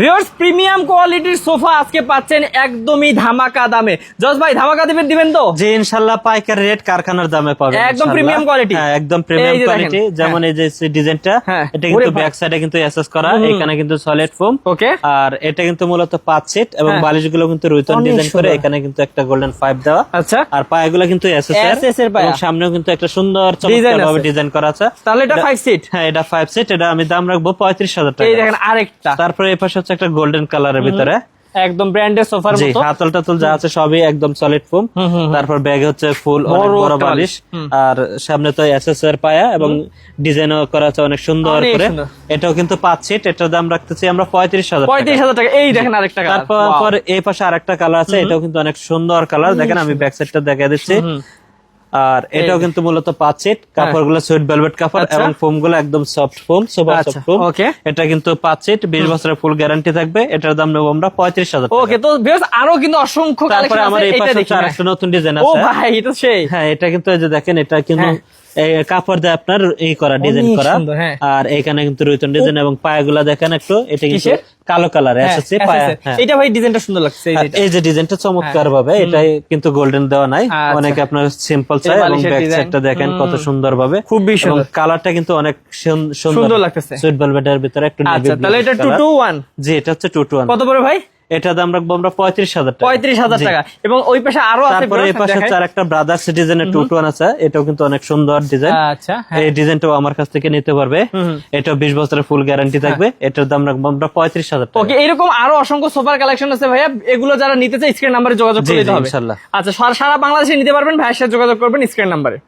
Viewers premium কোয়ালিটির sofa আজকে পাচ্ছেন একদমই ধামাকা দামে। জজ ভাই ধামাকা দিবেন তো? জি ইনশাআল্লাহ পাইকারি রেট কারখানার দামে পাবেন একদম প্রিমিয়াম কোয়ালিটি। হ্যাঁ একদম প্রিমিয়াম কোয়ালিটি। যেমন এই যে ডিজাইনটা এটা কিন্তু ব্যাক সাইডে কিন্তু এসএস করা, এখানে কিন্তু সলিড ফোম। ওকে। আর এটা কিন্তু মূলত 5 সিট এবং বালিশগুলো কিন্তু রুইতন ডিজাইন করে, এখানে কিন্তু একটা গোল্ডেন 5 দেওয়া। আচ্ছা। আর পায়াগুলো কিন্তু এসএস এর এবং সামনেও কিন্তু একটা সুন্দর চমৎকারভাবে ডিজাইন করা আছে। তাহলে এটা 5 সিট? হ্যাঁ এটা 5 সিট। এটা আমি দাম রাখবো 35,000 টাকা। এই দেখেন আরেকটা। তারপরে এই পাশে হচ্ছে একটা গোল্ডেন কালারের ভিতরে একদম ব্র্যান্ডেড সোফার মতো। জি হাতল টাতল যা আছে সবই একদম সলিড ফোম। তারপর ব্যাগ হচ্ছে ফুল অনেক বড় বালিশ, আর সামনে তো এসএস এর পায়া এবং ডিজাইনও করা আছে অনেক সুন্দর করে। এটাও কিন্তু 5 সিট। এটার দাম রাখতেছি আমরা 35,000 টাকা। এই দেখেন আরেকটা কালার। তারপর এই পাশে আরেকটা কালার আছে, এটাও কিন্তু অনেক সুন্দর কালার। দেখেন আমি ব্যাক সাইডটা দেখাই দিচ্ছি। আর এটাও কিন্তু মূলত 5 সিট, কাপড়গুলো সুইট ভেলভেট কাপড় এবং ফোম গুলো একদম soft foam, super soft foam. এটা কিন্তু 5 সিট, 20 বছরের ফুল গ্যারান্টি থাকবে। এটার দাম নেব আমরা 35,000 টাকা। ওকে, তো ভিউয়ার্স আরো কিন্তু অসংখ্য কালেকশন আছে। তারপরে আমার এই পাশে আরেকটা নতুন ডিজাইন আছে। ও ভাই এটা সেই। হ্যাঁ এটা কিন্তু এই যে দেখেন, এটা কিন্তু এই কাপড় দিয়ে আপনার এই করা ডিজাইন করা। আর এখানে কিন্তু রুইতন ডিজাইন এবং পায়াগুলো দেখেন একটু, এটা কিন্তু কালো কালার এসেছে পায়া। এটা ভাই ডিজাইনটা সুন্দর লাগছে। এই যে ডিজাইনটা চমৎকার ভাবে, এটাই কিন্তু গোল্ডেন দেওয়া নাই, অনেকে আপনার সিম্পল চাই। এবং ব্যাক সাইডটা দেখেন কত সুন্দর ভাবে, খুব সুন্দর। কালারটা কিন্তু অনেক সুন্দর লাগতেছে, সুইট ভেলভেটের ভিতরে একটু নেভি ব্লু। তাহলে এটা 221? জি এটা হচ্ছে 221। কত পড়ে ভাই? এটা দাম রাখবো আমরা 35,000 টাকা। 35,000 টাকা। এবং ওই পাশে আরো আছে। তারপরে এই পাশে আরেকটা ব্রাদার্স ডিজাইনের 221 আছে, এটাও কিন্তু অনেক সুন্দর ডিজাইন। আচ্ছা। এই ডিজাইনটাও আমার কাছ থেকে নিতে পারবে। এটাও 20 বছরের ফুল গ্যারান্টি থাকবে। এটার দাম রাখবো আমরা 35,000 টাকা। ওকে, এরকম আরো অসংখ্য সোফার কালেকশন আছে ভাইয়া। এগুলো যারা নিতে চায় স্ক্রিন নাম্বারে যোগাযোগ করতে হবে। ইনশাআল্লাহ। আচ্ছা, সারা বাংলাদেশে নিতে পারবেন, ভাইয়ের সাথে যোগাযোগ করবেন স্ক্রিন নাম্বারে।